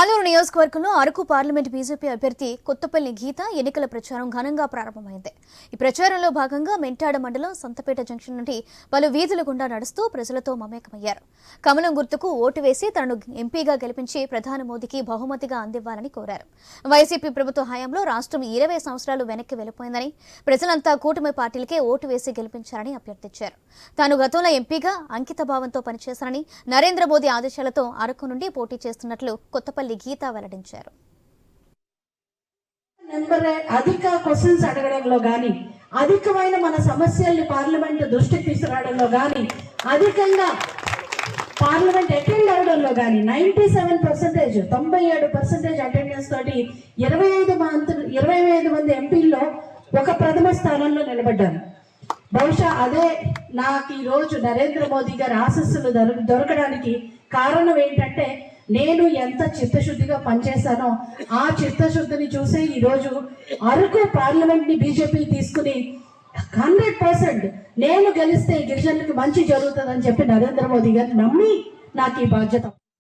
ఆలూరు నియోజకవర్గంలో Araku parliament BJP అభ్యర్థి కొత్తపల్లి గీత ఎన్నికల ప్రచారం ఘనంగా ప్రారంభమైంది. ఈ ప్రచారంలో భాగంగా మెంటాడ మండలం సంతపేట జంక్షన్ నుండి పలు వీధుల గుండా నడుస్తూ ప్రజలతో మమేకమయ్యారు. కమలం గుర్తుకు ఓటు వేసి తనను ఎంపీగా గెలిపించి ప్రధాని మోదీకి బహుమతిగా అందివ్వాలని కోరారు. వైసీపీ ప్రభుత్వ హయాంలో రాష్ట్రం 20 సంవత్సరాలు వెనక్కి వెళ్లిపోయిందని, ప్రజలంతా కూటమి పార్టీలకే ఓటు వేసి గెలిపించారని అభ్యర్థించారు. తాను గతంలో ఎంపీగా అంకిత భావంతో పనిచేశారని, నరేంద్ర మోదీ ఆదేశాలతో అరకు నుండి పోటీ చేస్తున్నట్లు కొత్తపల్లి గీత వెల్లడించారు. అధిక క్వశ్చన్స్ అడగడంలో గాని, అధికమైన మన సమస్యల్ని పార్లమెంట్ దృష్టికి తీసుకురావడంలో గాని, అధికంగా పార్లమెంట్ అటెండ్ అవడంలో గాని 97% 97% అటెండెన్స్ తోటి 25 మంది ఎంపీల్లో ఒక ప్రథమ స్థానంలో నిలబడ్డాను. బహుశా అదే నాకు ఈ రోజు నరేంద్ర మోదీ గారి ఆశీస్సులు దొరకడానికి కారణం ఏంటంటే, నేను ఎంత చిత్తశుద్ధిగా పనిచేశానో ఆ చిత్తశుద్ధిని చూసే ఈరోజు అరకు పార్లమెంట్ ని బీజేపీ తీసుకుని 100% నేను గెలిస్తే గిరిజనులకు మంచి జరుగుతుందని చెప్పి నరేంద్ర మోదీ గారు నమ్మి నాకు ఈ బాధ్యత